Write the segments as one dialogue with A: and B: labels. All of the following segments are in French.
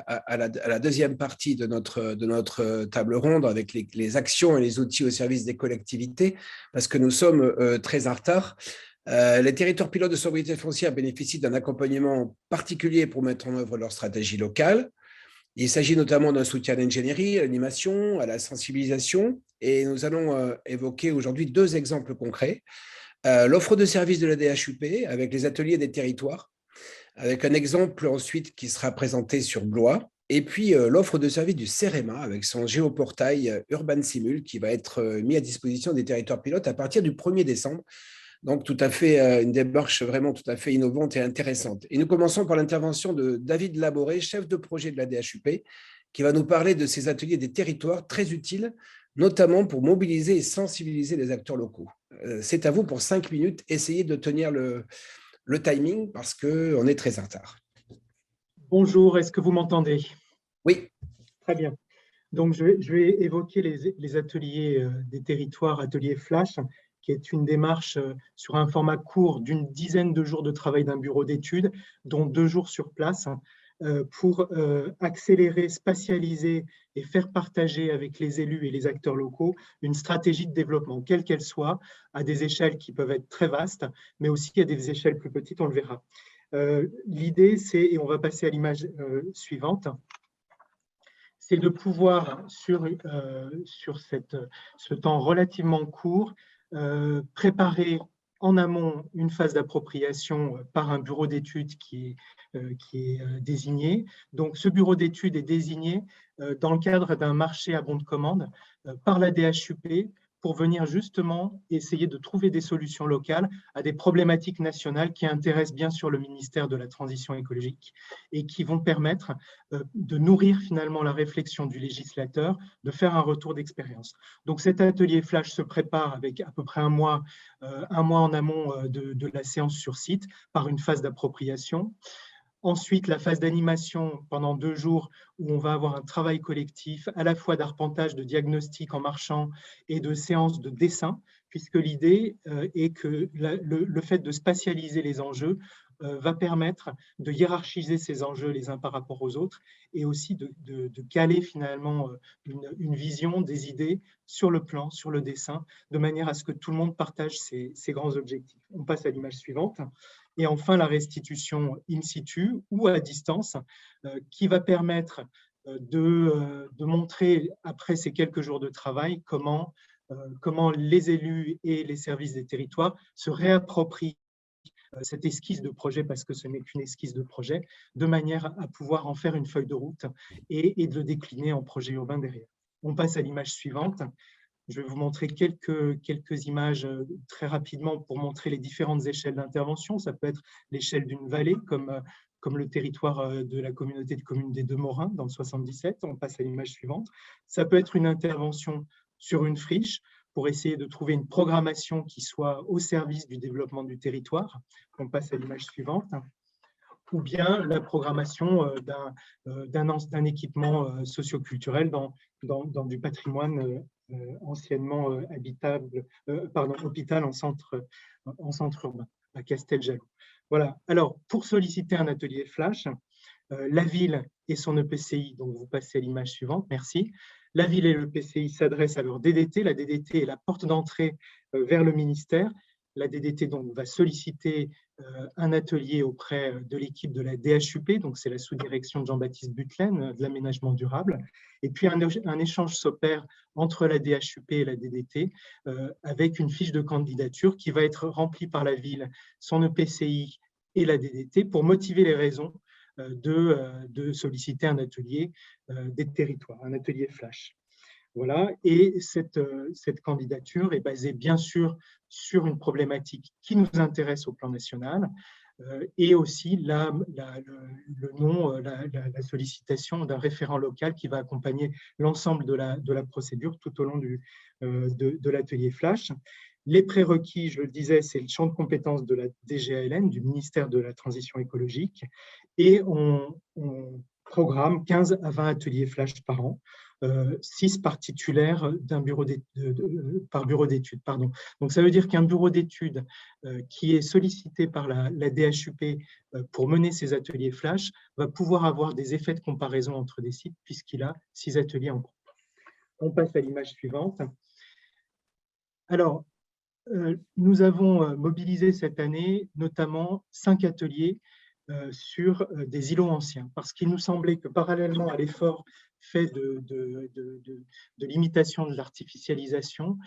A: à la deuxième partie de notre table ronde avec les actions et les outils au service des collectivités, parce que nous sommes très en retard. Les territoires pilotes de sobriété foncière bénéficient d'un accompagnement particulier pour mettre en œuvre leur stratégie locale. Il s'agit notamment d'un soutien à l'ingénierie, à l'animation, à la sensibilisation. Et nous allons évoquer aujourd'hui deux exemples concrets. L'offre de services de la DHUP avec les ateliers des territoires, avec un exemple ensuite qui sera présenté sur Blois. Et puis l'offre de services du CEREMA avec son géoportail Urban Simul qui va être mis à disposition des territoires pilotes à partir du 1er décembre. Donc, tout à fait une démarche vraiment tout à fait innovante et intéressante. Et nous commençons par l'intervention de David Laboré, chef de projet de la DHUP, qui va nous parler de ces ateliers des territoires très utiles, notamment pour mobiliser et sensibiliser les acteurs locaux. C'est à vous pour 5 minutes. Essayez de tenir le timing parce qu'on est très en retard.
B: Bonjour, est-ce que vous m'entendez?
A: Oui.
B: Très bien. Donc, je vais évoquer les ateliers des territoires, ateliers Flash, qui est une démarche sur un format court d'une dizaine de jours de travail d'un bureau d'études, dont 2 jours sur place, pour accélérer, spatialiser et faire partager avec les élus et les acteurs locaux une stratégie de développement, quelle qu'elle soit, à des échelles qui peuvent être très vastes, mais aussi à des échelles plus petites, on le verra. L'idée, c'est, et on va passer à l'image suivante, c'est de pouvoir, sur ce temps relativement court, préparer en amont une phase d'appropriation par un bureau d'études qui est désigné. Donc, ce bureau d'études est désigné dans le cadre d'un marché à bon de commande par la DHUP pour venir justement essayer de trouver des solutions locales à des problématiques nationales qui intéressent bien sûr le ministère de la Transition écologique et qui vont permettre de nourrir finalement la réflexion du législateur, de faire un retour d'expérience. Donc cet atelier Flash se prépare avec à peu près un mois en amont de la séance sur site par une phase d'appropriation. Ensuite, la phase d'animation pendant 2 jours où on va avoir un travail collectif à la fois d'arpentage, de diagnostic en marchant et de séances de dessin, puisque l'idée est que le fait de spatialiser les enjeux va permettre de hiérarchiser ces enjeux les uns par rapport aux autres et aussi de caler finalement une vision des idées sur le plan, sur le dessin, de manière à ce que tout le monde partage ces grands objectifs. On passe à l'image suivante. Et enfin, la restitution in situ ou à distance qui va permettre de montrer, après ces quelques jours de travail, comment les élus et les services des territoires se réapproprient cette esquisse de projet, parce que ce n'est qu'une esquisse de projet, de manière à pouvoir en faire une feuille de route et de le décliner en projet urbain derrière. On passe à l'image suivante. Je vais vous montrer quelques images très rapidement pour montrer les différentes échelles d'intervention. Ça peut être l'échelle d'une vallée, comme le territoire de la communauté de communes des Deux-Morins dans le 77. On passe à l'image suivante. Ça peut être une intervention sur une friche pour essayer de trouver une programmation qui soit au service du développement du territoire. On passe à l'image suivante. Ou bien la programmation d'un équipement socioculturel dans du patrimoine anciennement habitable, hôpital en centre urbain, à Casteljaloux. Voilà. Alors, pour solliciter un atelier Flash, la ville et son EPCI, donc vous passez à l'image suivante, merci. La ville et l'EPCI s'adressent à leur DDT. La DDT est la porte d'entrée vers le ministère. La DDT donc, va solliciter un atelier auprès de l'équipe de la DHUP, donc c'est la sous-direction de Jean-Baptiste Butlen de l'aménagement durable. Et puis un échange s'opère entre la DHUP et la DDT avec une fiche de candidature qui va être remplie par la ville, son EPCI et la DDT pour motiver les raisons de solliciter un atelier des territoires, un atelier Flash. Voilà. Et cette candidature est basée bien sûr sur une problématique qui nous intéresse au plan national et aussi la sollicitation d'un référent local qui va accompagner l'ensemble de la procédure tout au long de l'atelier Flash. Les prérequis, je le disais, c'est le champ de compétences de la DGALN, du ministère de la Transition écologique, et on programme 15 à 20 ateliers flash par an, 6 par titulaire par bureau d'études. Donc, ça veut dire qu'un bureau d'études qui est sollicité par la DHUP pour mener ces ateliers flash va pouvoir avoir des effets de comparaison entre des sites puisqu'il a 6 ateliers en cours. On passe à l'image suivante. Alors, nous avons mobilisé cette année notamment 5 ateliers sur des îlots anciens, parce qu'il nous semblait que parallèlement à l'effort fait de limitation de l'artificialisation,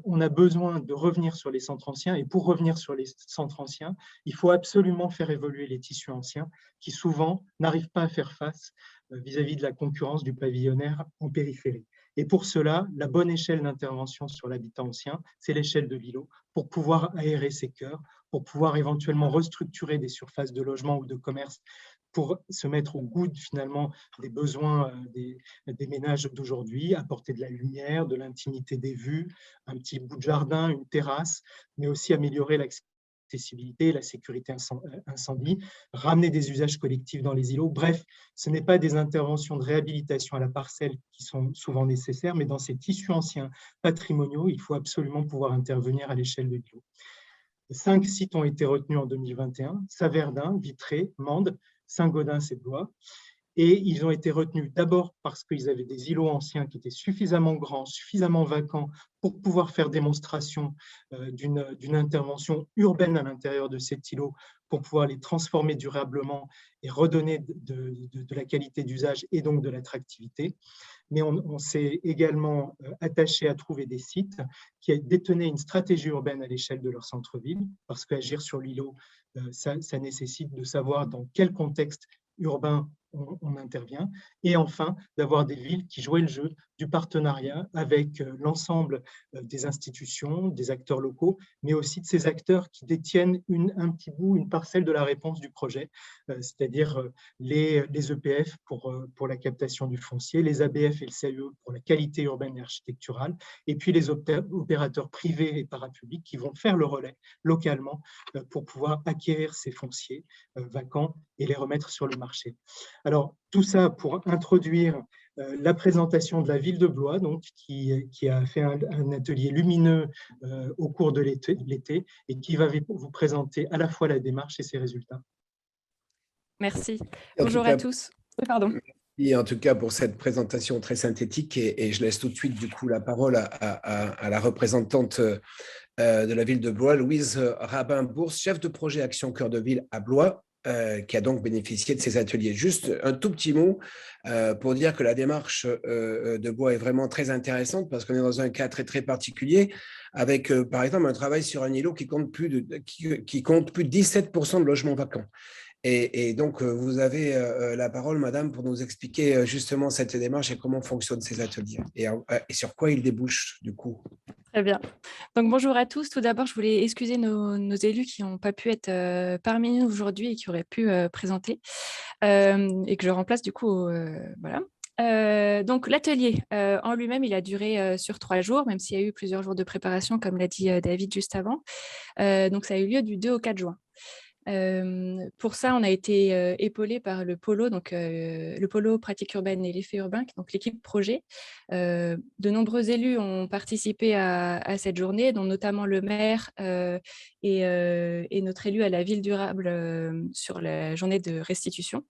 B: on a besoin de revenir sur les centres anciens, et pour revenir sur les centres anciens, il faut absolument faire évoluer les tissus anciens qui souvent n'arrivent pas à faire face vis-à-vis de la concurrence du pavillonnaire en périphérie. Et pour cela, la bonne échelle d'intervention sur l'habitat ancien, c'est l'échelle de l'îlot, pour pouvoir aérer ses cœurs, pour pouvoir éventuellement restructurer des surfaces de logement ou de commerce pour se mettre au goût finalement des besoins des ménages d'aujourd'hui, apporter de la lumière, de l'intimité des vues, un petit bout de jardin, une terrasse, mais aussi améliorer l'accessibilité, la sécurité incendie, ramener des usages collectifs dans les îlots. Bref, ce n'est pas des interventions de réhabilitation à la parcelle qui sont souvent nécessaires, mais dans ces tissus anciens patrimoniaux, il faut absolument pouvoir intervenir à l'échelle de l'îlot. 5 sites ont été retenus en 2021, Saverdun, Vitré, Mende, Saint-Gaudens et Blois. Et ils ont été retenus d'abord parce qu'ils avaient des îlots anciens qui étaient suffisamment grands, suffisamment vacants pour pouvoir faire démonstration d'une intervention urbaine à l'intérieur de cet îlot pour pouvoir les transformer durablement et redonner de la qualité d'usage et donc de l'attractivité. Mais on s'est également attaché à trouver des sites qui détenaient une stratégie urbaine à l'échelle de leur centre-ville, parce qu'agir sur l'îlot, ça nécessite de savoir dans quel contexte urbain on intervient, et enfin d'avoir des villes qui jouaient le jeu du partenariat avec l'ensemble des institutions, des acteurs locaux, mais aussi de ces acteurs qui détiennent un petit bout, une parcelle de la réponse du projet, c'est-à-dire les EPF pour la captation du foncier, les ABF et le CAE pour la qualité urbaine et architecturale, et puis les opérateurs privés et parapublics qui vont faire le relais localement pour pouvoir acquérir ces fonciers vacants et les remettre sur le marché. Alors, tout ça pour introduire la présentation de la ville de Blois, donc, qui a fait un atelier lumineux au cours de l'été et qui va vous présenter à la fois la démarche et ses résultats.
C: Merci. Bonjour à tous. Oui, pardon.
A: Et en tout cas pour cette présentation très synthétique, et je laisse tout de suite du coup la parole à la représentante de la ville de Blois, Louise Rabin-Bourse, chef de projet Action Cœur de Ville à Blois, qui a donc bénéficié de ces ateliers. Juste un tout petit mot pour dire que la démarche de Blois est vraiment très intéressante parce qu'on est dans un cas très, très particulier avec, par exemple, un travail sur un îlot qui compte plus de 17% de logements vacants. Et donc, vous avez la parole, madame, pour nous expliquer justement cette démarche et comment fonctionnent ces ateliers et sur quoi ils débouchent, du coup.
C: Très bien. Donc, bonjour à tous. Tout d'abord, je voulais excuser nos élus qui n'ont pas pu être parmi nous aujourd'hui et qui auraient pu présenter et que je remplace du coup. Voilà. Donc, l'atelier en lui-même, il a duré sur 3 jours, même s'il y a eu plusieurs jours de préparation, comme l'a dit David juste avant. Donc, ça a eu lieu du 2 au 4 juin. Pour ça, on a été épaulé par le polo, donc le polo pratique urbaine et l'effet urbain, donc l'équipe projet. De nombreux élus ont participé à cette journée, dont notamment le maire et notre élu à la ville durable sur la journée de restitution.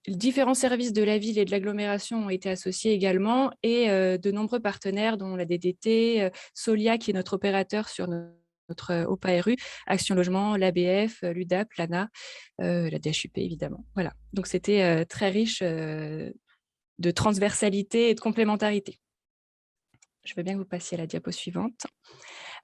C: Différents services de la ville et de l'agglomération ont été associés également, et de nombreux partenaires, dont la DDT, Solia, qui est notre opérateur sur notre OPA-RU, Action Logement, l'ABF, l'UDAP, l'ANA, la DHUP évidemment. Voilà, donc c'était très riche de transversalité et de complémentarité. Je veux bien que vous passiez à la diapo suivante.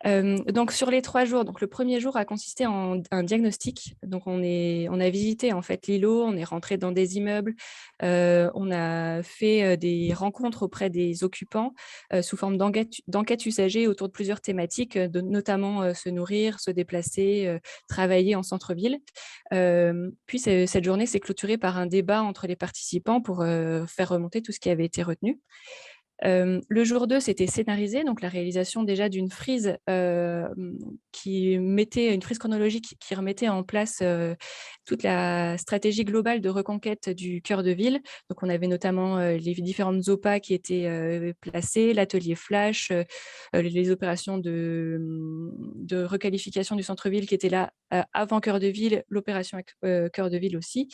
C: Donc sur les 3 jours, donc le premier jour a consisté en un diagnostic. Donc on a visité en fait l'îlot, on est rentré dans des immeubles, on a fait des rencontres auprès des occupants sous forme d'enquêtes usagées autour de plusieurs thématiques, notamment se nourrir, se déplacer, travailler en centre-ville. Puis cette journée s'est clôturée par un débat entre les participants pour faire remonter tout ce qui avait été retenu. Le jour 2, c'était scénarisé, donc la réalisation déjà d'une frise une frise chronologique qui remettait en place toute la stratégie globale de reconquête du cœur de ville. Donc on avait notamment les différentes OPA qui étaient placées, l'atelier flash, les opérations de requalification du centre-ville qui étaient là avant cœur de ville, l'opération cœur de ville aussi.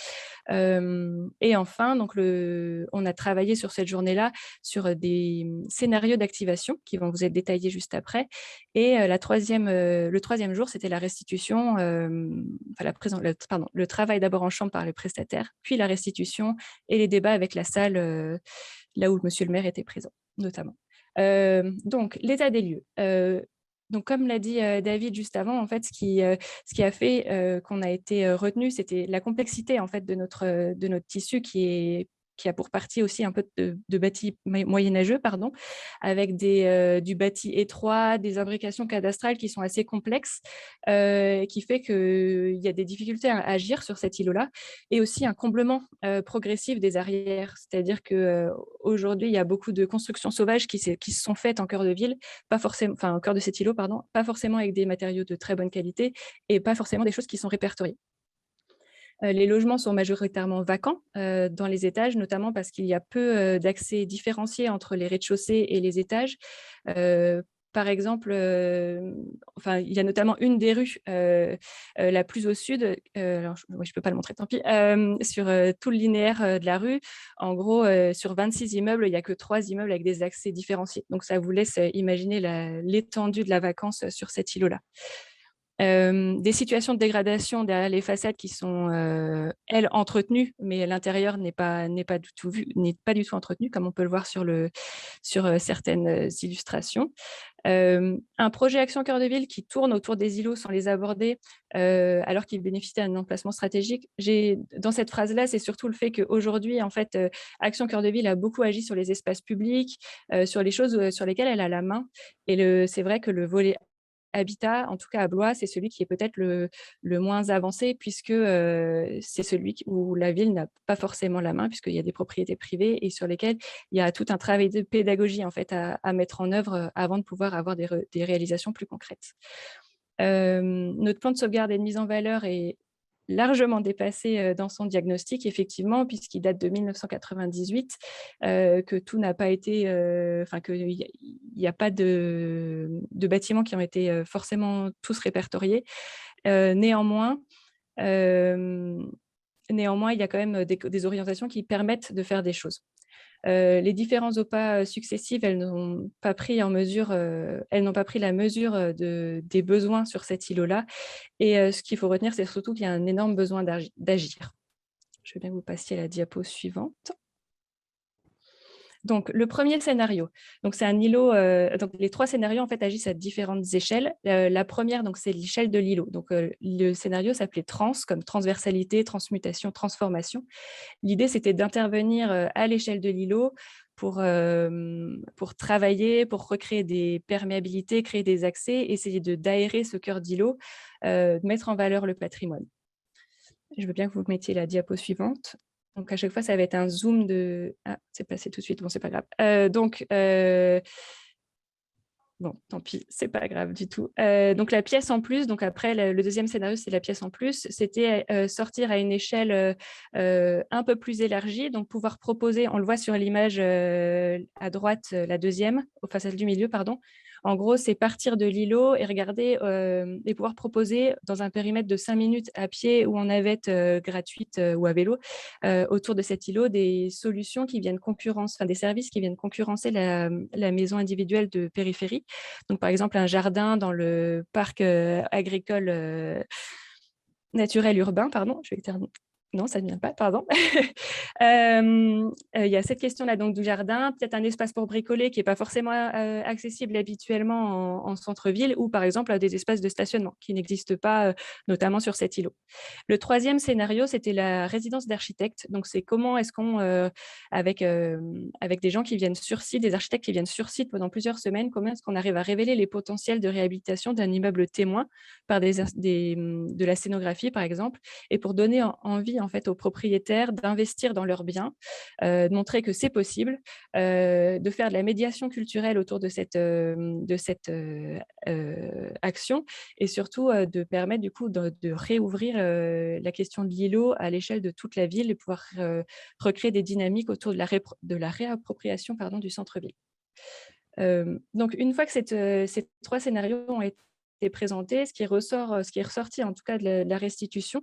C: Et enfin, donc on a travaillé sur cette journée-là sur des scénarios d'activation qui vont vous être détaillés juste après. Et le troisième jour, c'était la restitution, le travail d'abord en chambre par les prestataires, puis la restitution et les débats avec la salle là où monsieur le maire était présent, notamment. Donc, l'état des lieux. Donc, comme l'a dit David juste avant, en fait, ce qui a fait qu'on a été retenu, c'était la complexité en fait de notre tissu qui a pour partie aussi un peu de bâti moyenâgeux, avec du bâti étroit, des imbrications cadastrales qui sont assez complexes, qui fait qu'il y a des difficultés à agir sur cet îlot-là, et aussi un comblement progressif des arrières. C'est-à-dire qu'aujourd'hui, il y a beaucoup de constructions sauvages qui se sont faites en cœur de ville, en cœur de cet îlot, pas forcément avec des matériaux de très bonne qualité et pas forcément des choses qui sont répertoriées. Les logements sont majoritairement vacants dans les étages, notamment parce qu'il y a peu d'accès différenciés entre les rez-de-chaussée et les étages. Par exemple, il y a notamment une des rues la plus au sud, alors je ne peux pas le montrer, tant pis, sur tout le linéaire de la rue. En gros, sur 26 immeubles, il n'y a que 3 immeubles avec des accès différenciés. Donc, ça vous laisse imaginer l'étendue de la vacance sur cet îlot-là. Des situations de dégradation derrière les façades qui sont, elles, entretenues, mais l'intérieur n'est pas du tout entretenu, comme on peut le voir sur certaines illustrations. Un projet Action Cœur de Ville qui tourne autour des îlots sans les aborder, alors qu'ils bénéficient d'un emplacement stratégique. Dans cette phrase-là, c'est surtout le fait qu'aujourd'hui, en fait, Action Cœur de Ville a beaucoup agi sur les espaces publics, sur les choses sur lesquelles elle a la main. Et c'est vrai que le volet habitat, en tout cas à Blois, c'est celui qui est peut-être le moins avancé, puisque c'est celui où la ville n'a pas forcément la main, puisqu'il y a des propriétés privées et sur lesquelles il y a tout un travail de pédagogie en fait, à mettre en œuvre avant de pouvoir avoir des réalisations plus concrètes. Notre plan de sauvegarde et de mise en valeur est largement dépassé dans son diagnostic, effectivement, puisqu'il date de 1998, que tout n'a pas été, qu'il n'y a pas de bâtiments qui ont été forcément tous répertoriés. Néanmoins, il y a quand même des orientations qui permettent de faire des choses. Les différents OPA successives, elles n'ont pas pris la mesure des besoins sur cet îlot-là. Et ce qu'il faut retenir, c'est surtout qu'il y a un énorme besoin d'agir. Je veux bien que vous passiez à la diapo suivante. Donc, le premier scénario, c'est un îlot. Donc, les 3 scénarios en fait agissent à différentes échelles. La première, c'est l'échelle de l'îlot. Donc, le scénario s'appelait trans, comme transversalité, transmutation, transformation. L'idée, c'était d'intervenir à l'échelle de l'îlot pour travailler, pour recréer des perméabilités, créer des accès, essayer d'aérer ce cœur d'îlot, mettre en valeur le patrimoine. Je veux bien que vous mettiez la diapo suivante. Donc, à chaque fois, ça va être un zoom de... Ah, c'est passé tout de suite. Bon, c'est pas grave. Bon, tant pis, c'est pas grave du tout. Donc, la pièce en plus, donc après, le deuxième scénario, c'est la pièce en plus. C'était sortir à une échelle un peu plus élargie, donc pouvoir proposer, on le voit sur l'image à droite, la deuxième, celle du milieu, pardon. En gros, c'est partir de l'îlot et regarder et pouvoir proposer dans un périmètre de 5 minutes à pied ou en navette gratuite ou à vélo autour de cet îlot des solutions qui viennent des services qui viennent concurrencer la maison individuelle de périphérie. Donc, par exemple, un jardin dans le parc agricole naturel urbain, pardon, je vais terminer. Non, ça ne vient pas, pardon. Il y a cette question-là donc du jardin, peut-être un espace pour bricoler qui n'est pas forcément accessible habituellement en centre-ville, ou par exemple des espaces de stationnement qui n'existent pas, notamment sur cet îlot. Le troisième scénario, c'était la résidence d'architecte. Donc, c'est comment est-ce qu'on, avec des gens qui viennent sur site, des architectes qui viennent sur site pendant plusieurs semaines, comment est-ce qu'on arrive à révéler les potentiels de réhabilitation d'un immeuble témoin par de la scénographie, par exemple, et pour donner envie en fait aux propriétaires d'investir dans leurs biens, de montrer que c'est possible, de faire de la médiation culturelle autour de cette action et surtout de permettre du coup de réouvrir la question de l'îlot à l'échelle de toute la ville et pouvoir recréer des dynamiques autour de la réappropriation du centre-ville. Donc, une fois que ces 3 scénarios ont été présentés, ce qui est ressorti en tout cas de la restitution,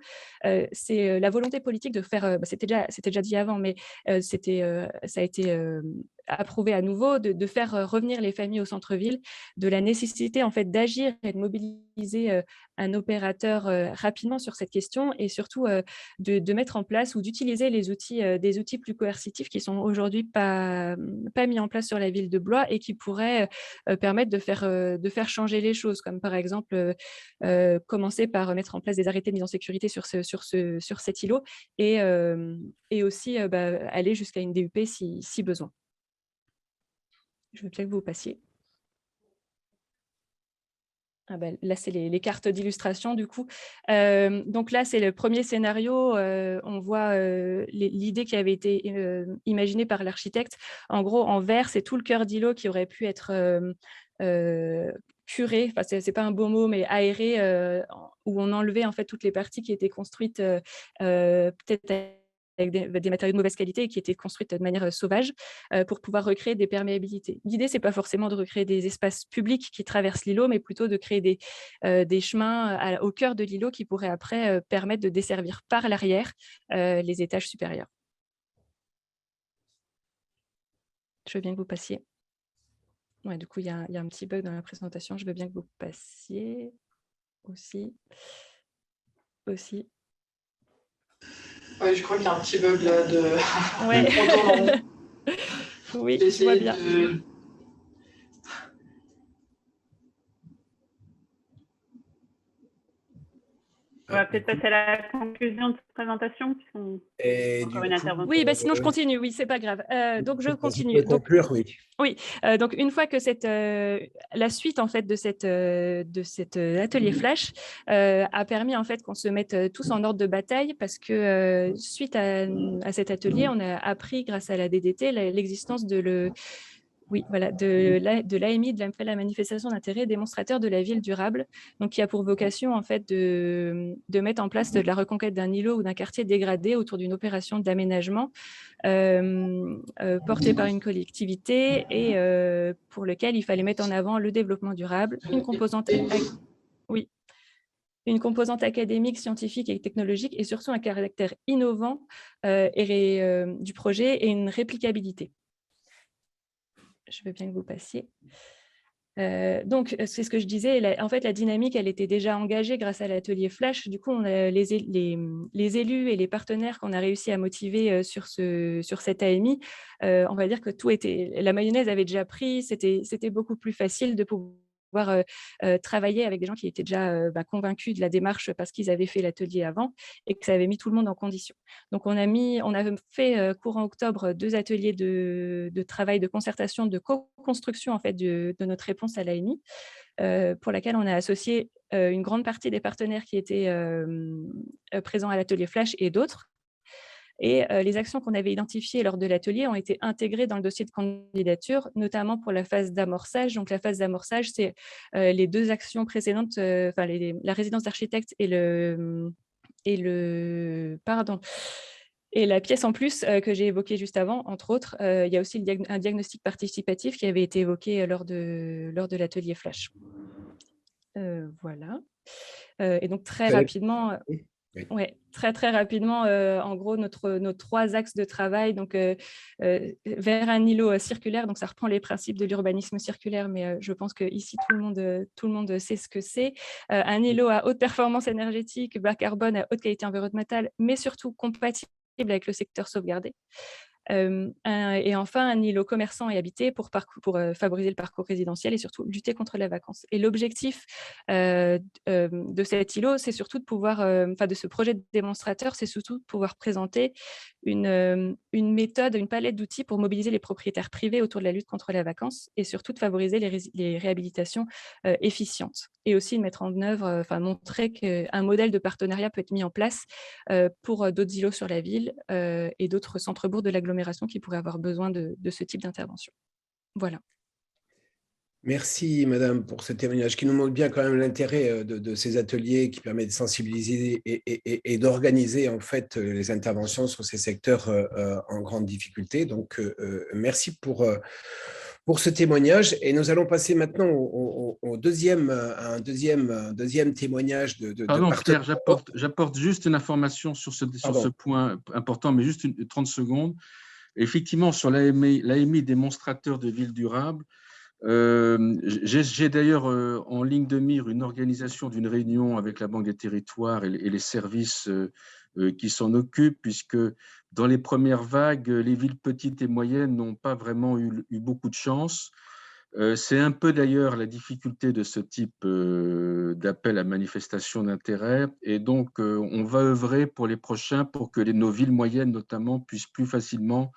C: c'est la volonté politique de faire, c'était déjà dit avant, mais ça a été approuvé à nouveau, de faire revenir les familles au centre-ville, de la nécessité en fait d'agir et de mobiliser un opérateur rapidement sur cette question et surtout de mettre en place ou d'utiliser des outils plus coercitifs qui sont aujourd'hui pas mis en place sur la ville de Blois et qui pourraient permettre de faire changer les choses, comme par exemple commencer par mettre en place des arrêtés de mise en sécurité sur cet îlot et aussi aller jusqu'à une DUP si besoin. Je veux bien que vous passiez. Là, c'est les cartes d'illustration du coup. Donc là, c'est le premier scénario. On voit l'idée qui avait été imaginée par l'architecte. En gros, en vert, c'est tout le cœur d'îlot qui aurait pu être curé, enfin, c'est pas un beau mot, mais aéré, où on enlevait en fait toutes les parties qui étaient construites peut-être avec des matériaux de mauvaise qualité et qui étaient construites de manière sauvage pour pouvoir recréer des perméabilités. L'idée, c'est pas forcément de recréer des espaces publics qui traversent l'îlot, mais plutôt de créer des chemins au cœur de l'îlot qui pourraient après permettre de desservir par l'arrière les étages supérieurs. Je veux bien que vous passiez. Ouais, du coup, il y a un petit bug dans la présentation. Je veux bien que vous passiez aussi.
D: Ouais, je crois qu'il y a un petit bug là de.
C: Ouais. Oui, je vois bien.
E: On va peut-être passer à la conclusion de cette présentation, puisqu'on encore une intervention.
C: Oui, sinon je continue, oui, c'est pas grave. Donc je continue.
A: Je peux conclure, oui.
C: Oui, donc une fois que la suite en fait de cet atelier flash a permis en fait qu'on se mette tous en ordre de bataille parce que suite à cet atelier, on a appris grâce à la DDT l'existence de l'AMI, de la manifestation d'intérêt démonstrateur de la ville durable, donc qui a pour vocation en fait de mettre en place de la reconquête d'un îlot ou d'un quartier dégradé autour d'une opération d'aménagement portée par une collectivité et pour lequel il fallait mettre en avant le développement durable, une composante académique, scientifique et technologique et surtout un caractère innovant du projet et une réplicabilité. Je veux bien que vous passiez. Donc, c'est ce que je disais. En fait, la dynamique, elle était déjà engagée grâce à l'atelier Flash. Du coup, on a les élus et les partenaires qu'on a réussi à motiver sur cette AMI. On va dire que la mayonnaise avait déjà pris. C'était beaucoup plus facile de pouvoir travailler avec des gens qui étaient déjà convaincus de la démarche parce qu'ils avaient fait l'atelier avant et que ça avait mis tout le monde en condition. Donc, on avait fait courant octobre 2 ateliers de travail, de concertation, de co-construction en fait, de notre réponse à l'AMI, pour laquelle on a associé une grande partie des partenaires qui étaient présents à l'atelier Flash et d'autres. Et les actions qu'on avait identifiées lors de l'atelier ont été intégrées dans le dossier de candidature, notamment pour la phase d'amorçage. Donc, la phase d'amorçage, c'est les 2 actions précédentes, la résidence d'architecte et la pièce en plus que j'ai évoquée juste avant, entre autres. Il y a aussi un diagnostic participatif qui avait été évoqué lors de l'atelier Flash. Voilà. Et donc, très rapidement... Oui, très, très rapidement, en gros, nos 3 axes de travail, donc vers un îlot circulaire, donc ça reprend les principes de l'urbanisme circulaire, mais je pense qu'ici, tout le monde sait ce que c'est. Un îlot à haute performance énergétique, bas carbone, à haute qualité environnementale, mais surtout compatible avec le secteur sauvegardé. Et enfin, un îlot commerçant et habité pour favoriser le parcours résidentiel et surtout lutter contre la vacance. Et l'objectif de cet îlot, c'est surtout de pouvoir, de ce projet de démonstrateur, c'est surtout de pouvoir présenter une méthode, une palette d'outils pour mobiliser les propriétaires privés autour de la lutte contre la vacance et surtout de favoriser les réhabilitations efficientes. Et aussi de mettre en œuvre, montrer qu'un modèle de partenariat peut être mis en place pour d'autres îlots sur la ville et d'autres centres-bourgs de l'agglomération qui pourraient avoir besoin de ce type d'intervention. Voilà.
A: Merci, madame, pour ce témoignage qui nous montre bien quand même l'intérêt de ces ateliers qui permettent de sensibiliser et d'organiser en fait les interventions sur ces secteurs en grande difficulté. Donc, merci pour ce témoignage. Et nous allons passer maintenant au deuxième témoignage de
F: Pardon, Pierre, j'apporte juste une information sur ce point important, mais juste 30 secondes. Effectivement, sur l'AMI démonstrateur de ville durable, j'ai d'ailleurs en ligne de mire une organisation d'une réunion avec la Banque des Territoires et les services qui s'en occupent, puisque dans les premières vagues, les villes petites et moyennes n'ont pas vraiment eu beaucoup de chance. C'est un peu d'ailleurs la difficulté de ce type d'appel à manifestation d'intérêt. Et donc, on va œuvrer pour les prochains pour que nos villes moyennes, notamment, puissent plus facilement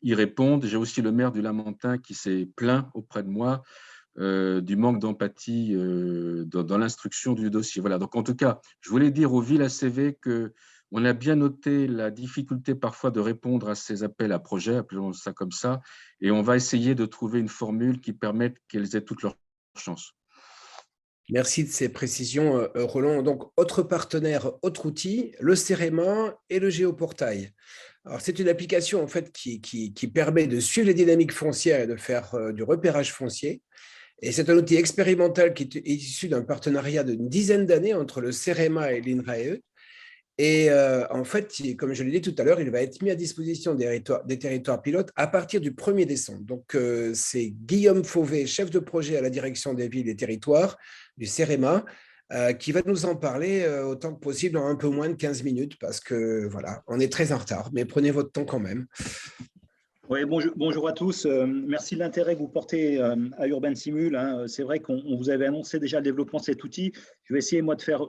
F: y répondre. J'ai aussi le maire du Lamentin qui s'est plaint auprès de moi du manque d'empathie dans l'instruction du dossier. Voilà. Donc, en tout cas, je voulais dire aux villes ACV qu'on a bien noté la difficulté parfois de répondre à ces appels à projets, appelons ça comme ça, et on va essayer de trouver une formule qui permette qu'elles aient toutes leurs chances.
A: Merci de ces précisions, Roland. Donc, autre partenaire, autre outil, le CEREMA et le Géoportail. Alors, c'est une application en fait qui permet de suivre les dynamiques foncières et de faire du repérage foncier. Et c'est un outil expérimental qui est issu d'un partenariat d'une dizaine d'années entre le CEREMA et l'INRAE. Et en fait, comme je l'ai dit tout à l'heure, il va être mis à disposition des territoires pilotes à partir du 1er décembre. Donc, c'est Guillaume Fauvet, chef de projet à la direction des villes et territoires du CEREMA, qui va nous en parler autant que possible en un peu moins de 15 minutes parce que voilà, on est très en retard, mais prenez votre temps quand même.
G: Oui, bonjour à tous. Merci de l'intérêt que vous portez à Urban Simul. C'est vrai qu'on vous avait annoncé déjà le développement de cet outil. Je vais essayer, moi, de faire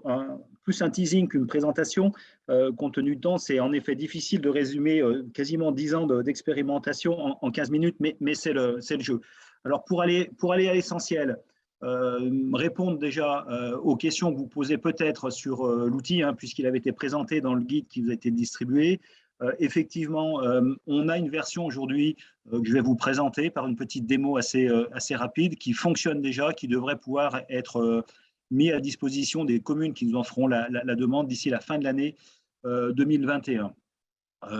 G: plus un teasing qu'une présentation. Compte tenu du temps, c'est en effet difficile de résumer quasiment 10 ans d'expérimentation en 15 minutes, mais c'est le jeu. Alors, pour aller à l'essentiel, répondre déjà aux questions que vous posez peut-être sur l'outil, puisqu'il avait été présenté dans le guide qui vous a été distribué. Effectivement, on a une version aujourd'hui que je vais vous présenter par une petite démo assez rapide qui fonctionne déjà, qui devrait pouvoir être mis à disposition des communes qui nous en feront la demande d'ici la fin de l'année 2021.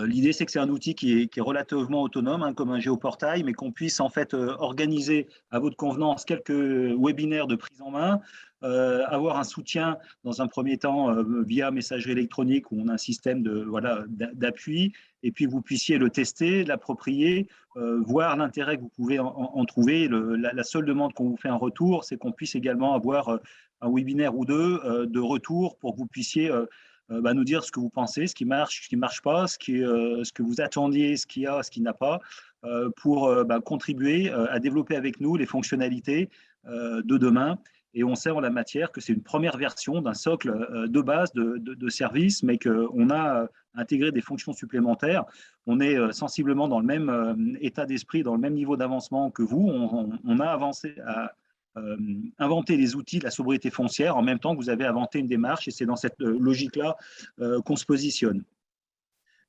G: L'idée, c'est que c'est un outil qui est relativement autonome, comme un géoportail, mais qu'on puisse en fait organiser à votre convenance quelques webinaires de prise en main, avoir un soutien dans un premier temps via messagerie électronique où on a un système d'appui, et puis vous puissiez le tester, l'approprier, voir l'intérêt que vous pouvez en trouver. La seule demande qu'on vous fait un retour, c'est qu'on puisse également avoir un webinaire ou deux de retour pour que vous puissiez nous dire ce que vous pensez, ce qui marche pas, ce que vous attendiez, ce qu'il y a, ce qui n'a pas, pour contribuer à développer avec nous les fonctionnalités de demain. Et on sait en la matière que c'est une première version d'un socle de base de services, mais qu'on a intégré des fonctions supplémentaires. On est sensiblement dans le même état d'esprit, dans le même niveau d'avancement que vous. On a avancé à inventer les outils de la sobriété foncière en même temps que vous avez inventé une démarche, et c'est dans cette logique-là qu'on se positionne.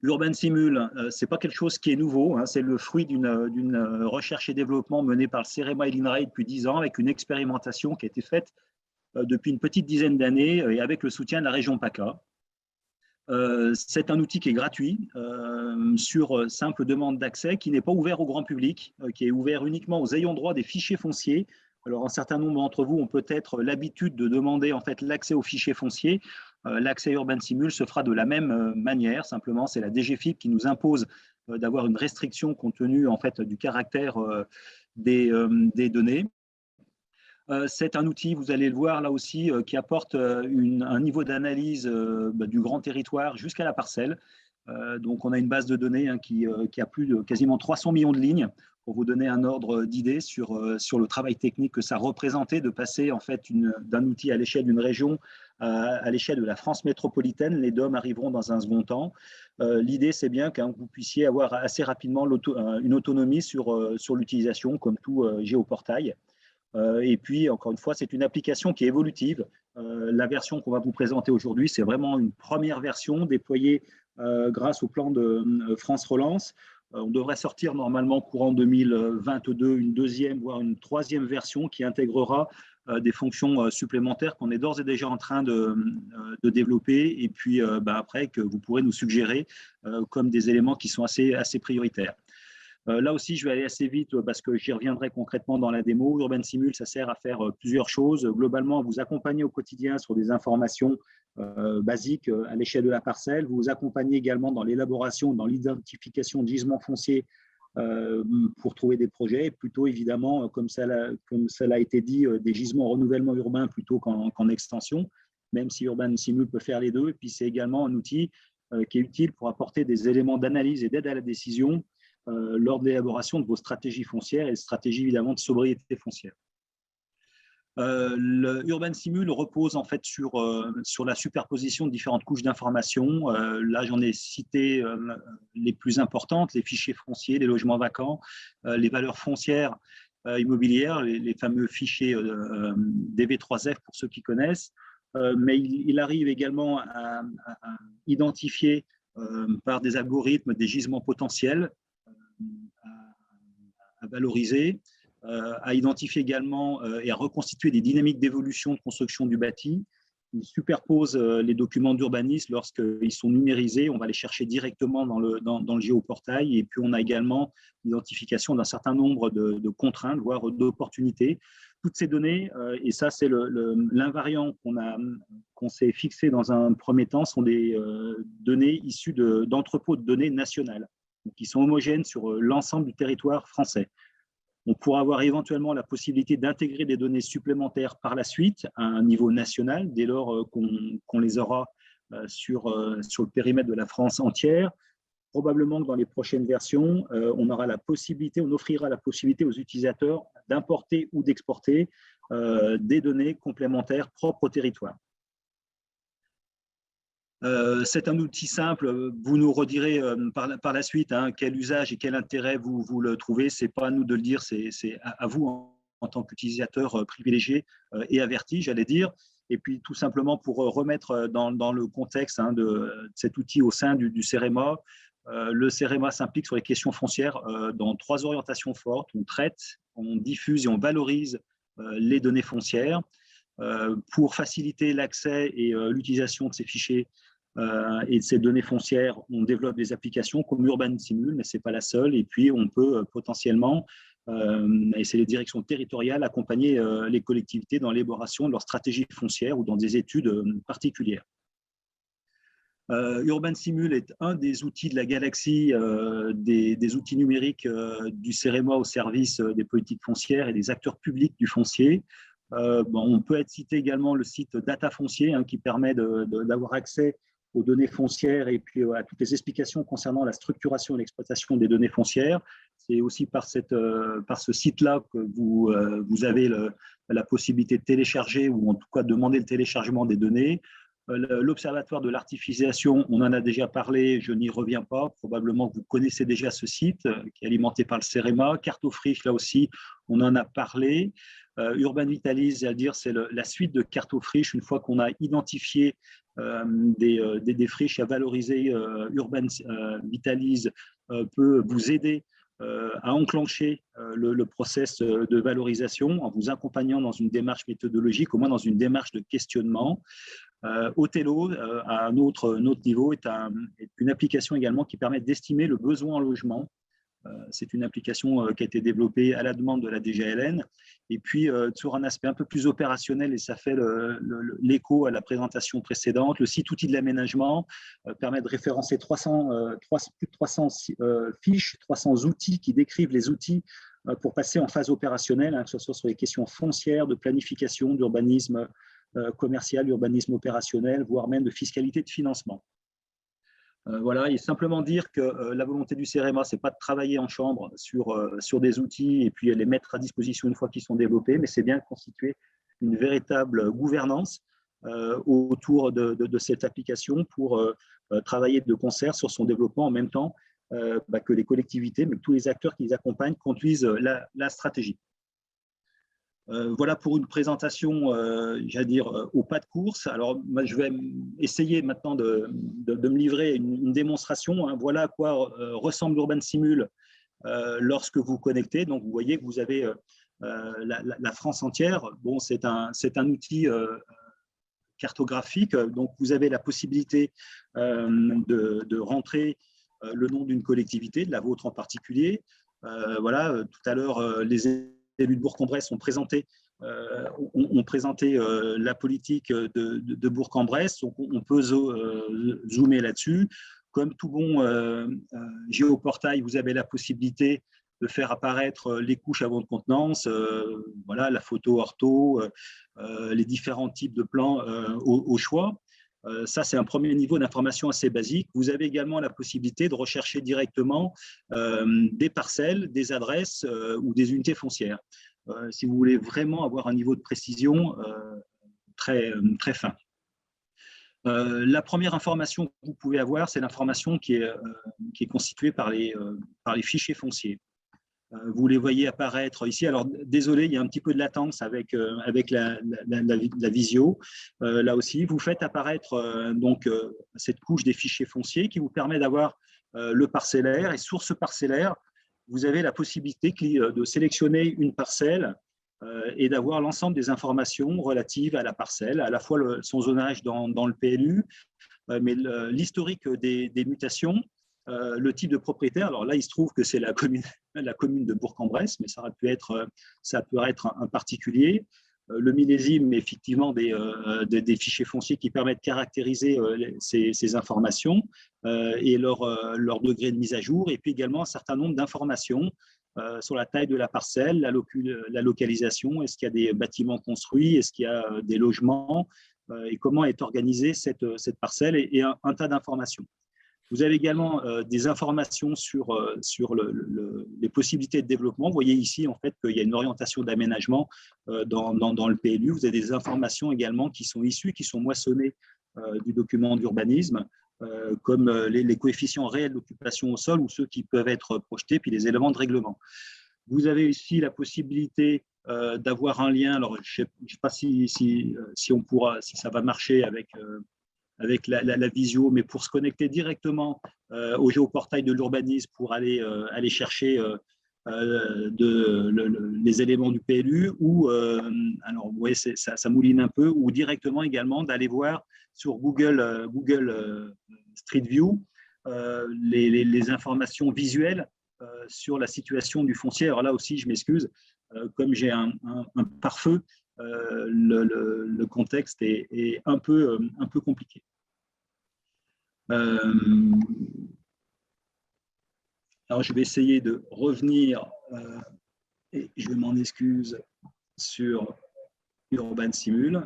G: L'Urban Simul, ce n'est pas quelque chose qui est nouveau, c'est le fruit d'une recherche et développement menée par le CEREMA et l'INRAE depuis 10 ans, avec une expérimentation qui a été faite depuis une petite dizaine d'années et avec le soutien de la région PACA. C'est un outil qui est gratuit, sur simple demande d'accès, qui n'est pas ouvert au grand public, qui est ouvert uniquement aux ayants droit des fichiers fonciers. Alors, un certain nombre d'entre vous ont peut-être l'habitude de demander en fait l'accès aux fichiers fonciers. L'accès Urban Simul se fera de la même manière. Simplement, c'est la DGFiP qui nous impose d'avoir une restriction compte tenu en fait du caractère des données. C'est un outil, vous allez le voir là aussi, qui apporte un niveau d'analyse du grand territoire jusqu'à la parcelle. Donc, on a une base de données qui a plus de quasiment 300 millions de lignes pour vous donner un ordre d'idée sur le travail technique que ça représentait de passer en fait d'un outil à l'échelle d'une région à l'échelle de la France métropolitaine. Les DOM arriveront dans un second temps. L'idée, c'est bien que vous puissiez avoir assez rapidement une autonomie sur l'utilisation, comme tout géoportail. Et puis, encore une fois, c'est une application qui est évolutive. La version qu'on va vous présenter aujourd'hui, c'est vraiment une première version déployée grâce au plan de France Relance. On devrait sortir normalement courant 2022 une deuxième, voire une troisième version qui intégrera des fonctions supplémentaires qu'on est d'ores et déjà en train de développer et puis après que vous pourrez nous suggérer comme des éléments qui sont assez prioritaires. Là aussi, je vais aller assez vite parce que j'y reviendrai concrètement dans la démo. Urban Simul, ça sert à faire plusieurs choses. Globalement, vous accompagner au quotidien sur des informations basiques à l'échelle de la parcelle. Vous accompagnez également dans l'élaboration, dans l'identification de gisements fonciers pour trouver des projets. Et plutôt, évidemment, comme ça l'a été dit, des gisements en renouvellement urbain plutôt qu'en extension, même si Urban Simul peut faire les deux. Et puis, c'est également un outil qui est utile pour apporter des éléments d'analyse et d'aide à la décision lors de l'élaboration de vos stratégies foncières et stratégies évidemment de sobriété foncière. Le Urban Simul repose en fait sur la superposition de différentes couches d'informations. Là, j'en ai cité les plus importantes, les fichiers fonciers, les logements vacants, les valeurs foncières immobilières, les fameux fichiers DV3F pour ceux qui connaissent. Mais il arrive également à identifier par des algorithmes des gisements potentiels à valoriser, à identifier également et à reconstituer des dynamiques d'évolution de construction du bâti. Il superpose les documents d'urbanisme lorsqu'ils sont numérisés. On va les chercher directement dans le géoportail. Et puis, on a également l'identification d'un certain nombre de contraintes, voire d'opportunités. Toutes ces données, et ça, c'est l'invariant qu'on s'est fixé dans un premier temps, sont des données issues d'entrepôts de données nationales, qui sont homogènes sur l'ensemble du territoire français. On pourra avoir éventuellement la possibilité d'intégrer des données supplémentaires par la suite à un niveau national, dès lors qu'on les aura sur le périmètre de la France entière. Probablement que dans les prochaines versions, on offrira la possibilité aux utilisateurs d'importer ou d'exporter des données complémentaires propres au territoire. C'est un outil simple, vous nous redirez par la suite quel usage et quel intérêt vous le trouvez. Ce n'est pas à nous de le dire, c'est à vous en tant qu'utilisateur privilégié et averti, j'allais dire. Et puis tout simplement pour remettre dans le contexte de cet outil au sein du CEREMA, le CEREMA s'implique sur les questions foncières dans 3 orientations fortes. On traite, on diffuse et on valorise les données foncières pour faciliter l'accès et l'utilisation de ces fichiers et de ces données foncières. On développe des applications comme Urban Simul, mais ce n'est pas la seule. Et puis, on peut potentiellement, et c'est les directions territoriales, accompagner les collectivités dans l'élaboration de leur stratégie foncière ou dans des études particulières. Urban Simul est un des outils de la galaxie, des outils numériques du CEREMA au service des politiques foncières et des acteurs publics du foncier. On peut citer également le site Data Foncier qui permet d'avoir accès aux données foncières et puis à toutes les explications concernant la structuration et l'exploitation des données foncières. C'est aussi par ce site-là que vous avez la possibilité de télécharger ou en tout cas de demander le téléchargement des données. L'Observatoire de l'artificialisation, on en a déjà parlé, je n'y reviens pas. Probablement que vous connaissez déjà ce site qui est alimenté par le CEREMA. Cartofriche, là aussi, on en a parlé. Urban Vitalise, c'est-à-dire c'est la suite de Cartofriche. Une fois qu'on a identifié des friches à valoriser, Urban Vitalise peut vous aider à enclencher le process de valorisation en vous accompagnant dans une démarche méthodologique, au moins dans une démarche de questionnement. Othello, à un autre niveau, est une application également qui permet d'estimer le besoin en logement. C'est une application qui a été développée à la demande de la DGLN. Et puis, sur un aspect un peu plus opérationnel, et ça fait l'écho à la présentation précédente, le site outil de l'aménagement permet de référencer plus de 300 fiches, 300 outils qui décrivent les outils pour passer en phase opérationnelle, que ce soit sur les questions foncières, de planification, d'urbanisme commercial, d'urbanisme opérationnel, voire même de fiscalité de financement. Voilà, et simplement dire que la volonté du CEREMA, ce n'est pas de travailler en chambre sur des outils et puis les mettre à disposition une fois qu'ils sont développés, mais c'est bien de constituer une véritable gouvernance autour de cette application pour travailler de concert sur son développement en même temps que les collectivités, mais que tous les acteurs qui les accompagnent conduisent la stratégie. Voilà pour une présentation, j'allais dire, au pas de course. Alors, moi, je vais essayer maintenant de me livrer une démonstration. Hein. Voilà à quoi ressemble Urban Simul lorsque vous connectez. Donc, vous voyez que vous avez la France entière. Bon, c'est un outil cartographique. Donc, vous avez la possibilité de rentrer le nom d'une collectivité, de la vôtre en particulier. Voilà, tout à l'heure, les élus de Bourg-en-Bresse ont présenté la politique de Bourg-en-Bresse. On peut zoomer là-dessus. Comme tout bon géoportail, vous avez la possibilité de faire apparaître les couches avant de contenance, voilà, la photo ortho, les différents types de plans au choix. Ça, c'est un premier niveau d'information assez basique. Vous avez également la possibilité de rechercher directement des parcelles, des adresses ou des unités foncières, si vous voulez vraiment avoir un niveau de précision très fin. La première information que vous pouvez avoir, c'est l'information qui est constituée par les fichiers fonciers. Vous les voyez apparaître ici. Alors, désolé, il y a un petit peu de latence avec la visio. Là aussi, vous faites apparaître cette couche des fichiers fonciers qui vous permet d'avoir le parcellaire. Et sur ce parcellaire, vous avez la possibilité de sélectionner une parcelle et d'avoir l'ensemble des informations relatives à la parcelle, à la fois son zonage dans le PLU, mais l'historique des mutations, le type de propriétaire. Alors là, il se trouve que c'est la commune de Bourg-en-Bresse, mais ça peut être un particulier. Le millésime, effectivement, des fichiers fonciers qui permettent de caractériser ces informations et leur degré de mise à jour, et puis également un certain nombre d'informations sur la taille de la parcelle, la localisation, est-ce qu'il y a des bâtiments construits, est-ce qu'il y a des logements, et comment est organisée cette parcelle, et un tas d'informations. Vous avez également des informations sur les possibilités de développement. Vous voyez ici en fait qu'il y a une orientation d'aménagement dans le PLU. Vous avez des informations également qui sont issues, qui sont moissonnées du document d'urbanisme, comme les coefficients réels d'occupation au sol ou ceux qui peuvent être projetés, puis les éléments de règlement. Vous avez ici la possibilité d'avoir un lien. Alors, je ne sais pas si ça va marcher avec la visio, mais pour se connecter directement au géoportail de l'urbanisme pour aller chercher les éléments du PLU, ou alors vous voyez, ça mouline un peu, ou directement également d'aller voir sur Google Street View les informations visuelles sur la situation du foncier. Alors là aussi, je m'excuse, comme j'ai un pare-feu, le contexte est un peu compliqué. Alors, je vais essayer de revenir, et je m'en excuse, sur Urban Simul.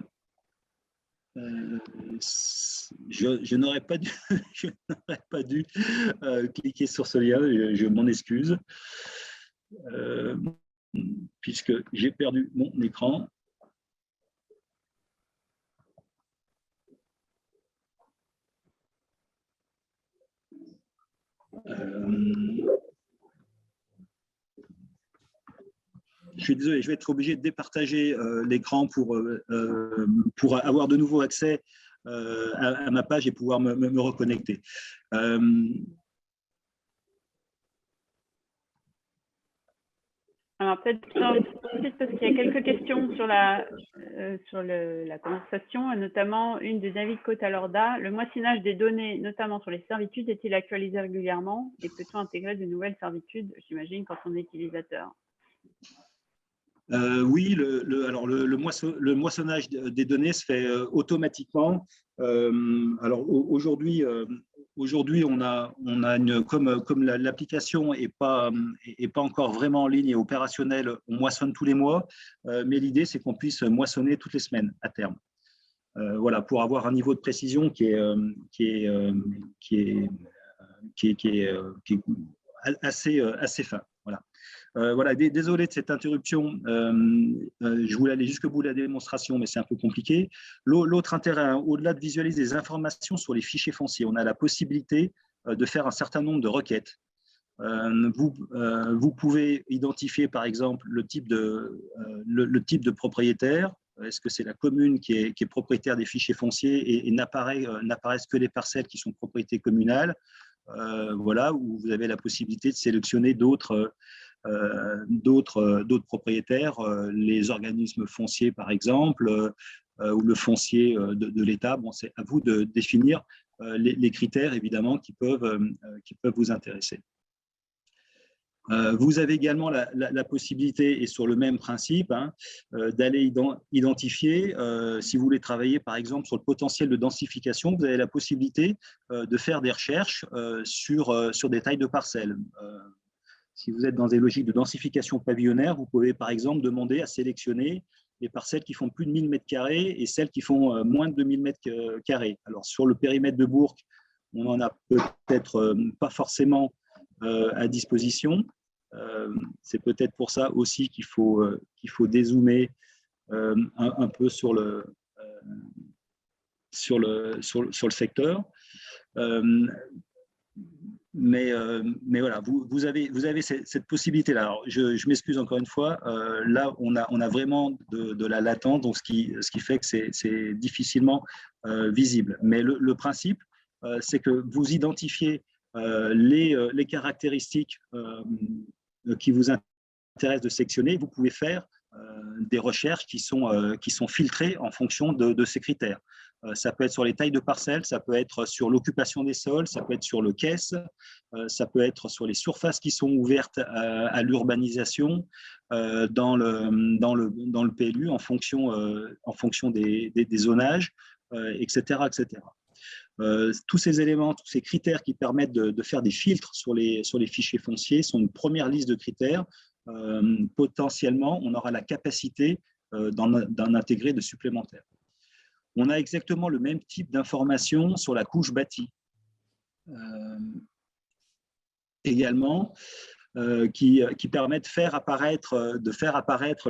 G: Je n'aurais pas dû cliquer sur ce lien, je m'en excuse, puisque j'ai perdu mon écran. Je suis désolé, je vais être obligé de départager l'écran pour avoir de nouveau accès à ma page et pouvoir me reconnecter.
E: Alors peut-être parce qu'il y a quelques questions sur la conversation, notamment une des avis de Kota Lorda. Le moissonnage des données, notamment sur les servitudes, est-il actualisé régulièrement et peut-on intégrer de nouvelles servitudes, j'imagine, quand on est utilisateur?
G: Oui, le moissonnage des données se fait automatiquement. Alors aujourd'hui, on a comme l'application n'est pas encore vraiment en ligne et opérationnelle, on moissonne tous les mois, mais l'idée c'est qu'on puisse moissonner toutes les semaines à terme. Voilà, pour avoir un niveau de précision qui est assez fin. Voilà. Voilà, désolé de cette interruption. Je voulais aller jusqu'au bout de la démonstration, mais c'est un peu compliqué. L'autre intérêt, hein, au-delà de visualiser des informations sur les fichiers fonciers, on a la possibilité de faire un certain nombre de requêtes. Vous pouvez identifier, par exemple, le type de propriétaire. Est-ce que c'est la commune qui est propriétaire des fichiers fonciers et n'apparaissent que les parcelles qui sont propriétés communales? Voilà, où vous avez la possibilité de sélectionner d'autres propriétaires, les organismes fonciers par exemple, ou le foncier de l'État. Bon, c'est à vous de définir les critères évidemment qui peuvent vous intéresser. Vous avez également la possibilité, et sur le même principe, hein, d'aller identifier, si vous voulez travailler par exemple sur le potentiel de densification, vous avez la possibilité de faire des recherches sur des tailles de parcelles. Si vous êtes dans des logiques de densification pavillonnaire, vous pouvez par exemple demander à sélectionner les parcelles qui font plus de 1000 m² et celles qui font moins de 2000 m². Alors sur le périmètre de Bourg, on n'en a peut-être pas forcément à disposition. C'est peut-être pour ça aussi qu'il faut dézoomer un peu sur le secteur. Mais voilà, vous avez cette possibilité-là. Alors, je m'excuse encore une fois. Là, on a vraiment de la latence, donc ce qui fait que c'est difficilement visible. Mais le principe, c'est que vous identifiez les caractéristiques qui vous intéressent de sectionner. Vous pouvez faire des recherches qui sont filtrées en fonction de ces critères. Ça peut être sur les tailles de parcelles, ça peut être sur l'occupation des sols, ça peut être sur le caisse, ça peut être sur les surfaces qui sont ouvertes à l'urbanisation dans le PLU en fonction des zonages, etc. etc. Tous ces éléments, tous ces critères qui permettent de faire des filtres sur les fichiers fonciers sont une première liste de critères. Potentiellement, on aura la capacité d'en intégrer de supplémentaires. On a exactement le même type d'information sur la couche bâtie. Également, qui permet de faire apparaître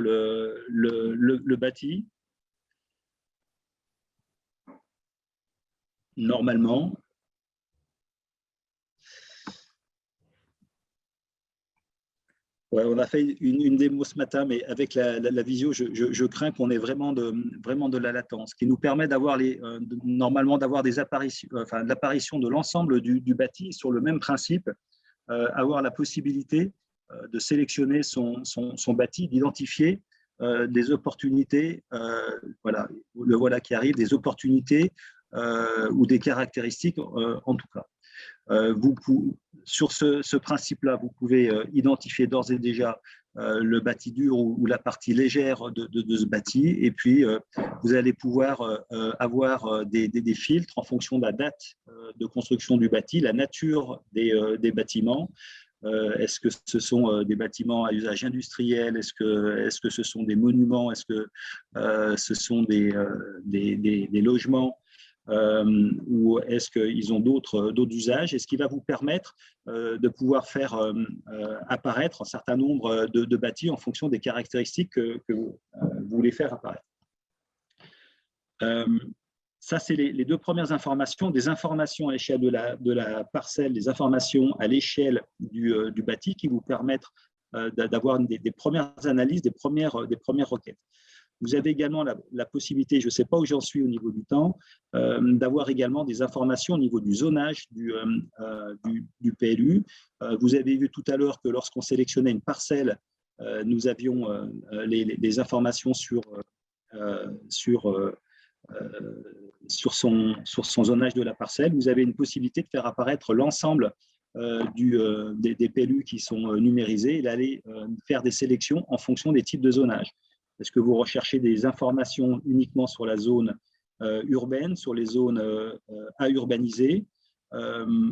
G: le bâti. Normalement. Ouais, on a fait une démo ce matin, mais avec la visio, je crains qu'on ait vraiment de la latence, qui nous permet d'avoir normalement d'avoir l'apparition de l'ensemble du bâti sur le même principe, avoir la possibilité de sélectionner son bâti, d'identifier des opportunités, le voilà qui arrive, des opportunités ou des caractéristiques en tout cas. Sur ce principe-là, vous pouvez identifier d'ores et déjà le bâti dur ou la partie légère de ce bâti, et puis vous allez pouvoir avoir des filtres en fonction de la date de construction du bâti, la nature des bâtiments. Est-ce que ce sont des bâtiments à usage industriel? Est-ce que ce sont des monuments? Est-ce que ce sont des logements? Ou est-ce qu'ils ont d'autres usages, et ce qui va vous permettre de pouvoir faire apparaître un certain nombre de bâtis en fonction des caractéristiques que vous voulez faire apparaître. Ça, c'est les deux premières informations, des informations à l'échelle de la parcelle, des informations à l'échelle du bâti qui vous permettent d'avoir des premières analyses, des premières requêtes. Vous avez également la possibilité, je ne sais pas où j'en suis au niveau du temps, d'avoir également des informations au niveau du zonage du PLU. Vous avez vu tout à l'heure que lorsqu'on sélectionnait une parcelle, nous avions les informations sur son zonage de la parcelle. Vous avez une possibilité de faire apparaître l'ensemble des PLU qui sont numérisés et d'aller faire des sélections en fonction des types de zonage. Est-ce que vous recherchez des informations uniquement sur la zone urbaine, sur les zones à urbaniser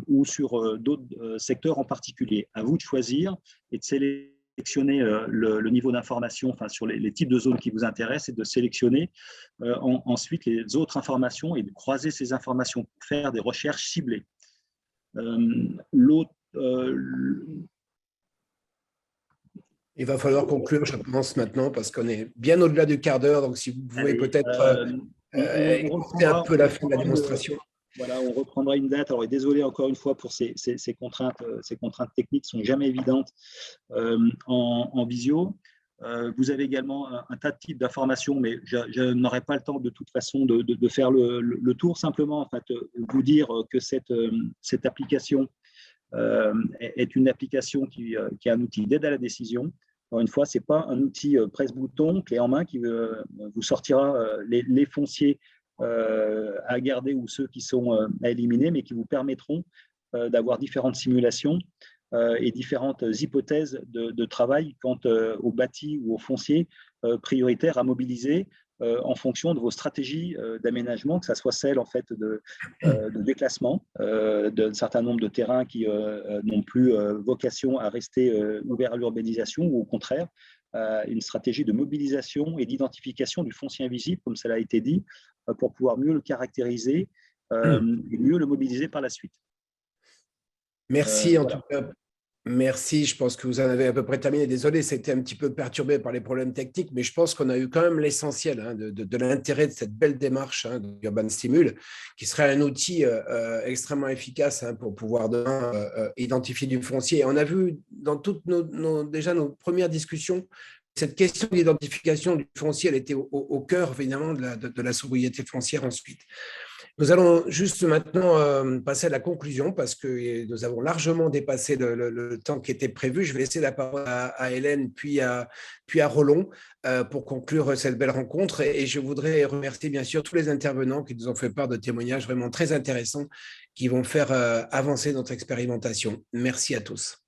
G: ou sur d'autres secteurs en particulier? À vous de choisir et de sélectionner le niveau d'information, enfin, sur les types de zones qui vous intéressent, et de sélectionner ensuite les autres informations et de croiser ces informations pour faire des recherches ciblées.
A: Il va falloir conclure, je pense, maintenant, parce qu'on est bien au-delà du quart d'heure. Donc, si vous pouvez peut-être écouter un peu la fin de la démonstration.
G: Voilà, on reprendra une date. Alors, désolé encore une fois pour ces contraintes techniques qui ne sont jamais évidentes en visio. Vous avez également un tas de types d'informations, mais je n'aurai pas le temps de toute façon de faire le tour. Simplement, en fait, vous dire que cette application est une application qui est un outil d'aide à la décision. Encore une fois, ce n'est pas un outil presse-bouton, clé en main, qui vous sortira les fonciers à garder ou ceux qui sont à éliminer, mais qui vous permettront d'avoir différentes simulations et différentes hypothèses de travail quant au bâti ou au foncier prioritaire à mobiliser en fonction de vos stratégies d'aménagement, que ce soit celle en fait de déclassement d'un certain nombre de terrains qui n'ont plus vocation à rester ouverts à l'urbanisation, ou au contraire une stratégie de mobilisation et d'identification du foncier invisible, comme cela a été dit, pour pouvoir mieux le caractériser et mieux le mobiliser par la suite.
A: Merci en tout cas. Merci, je pense que vous en avez à peu près terminé. Désolé, c'était un petit peu perturbé par les problèmes techniques, mais je pense qu'on a eu quand même l'essentiel de l'intérêt de cette belle démarche d'Urban Stimul, qui serait un outil extrêmement efficace pour pouvoir demain identifier du foncier. Et on a vu dans toutes déjà nos premières discussions, cette question d'identification du foncier, elle était au cœur évidemment de la sobriété foncière ensuite. Nous allons juste maintenant passer à la conclusion parce que nous avons largement dépassé le temps qui était prévu. Je vais laisser la parole à Hélène puis à Roland pour conclure cette belle rencontre. Et je voudrais remercier bien sûr tous les intervenants qui nous ont fait part de témoignages vraiment très intéressants qui vont faire avancer notre expérimentation. Merci à tous.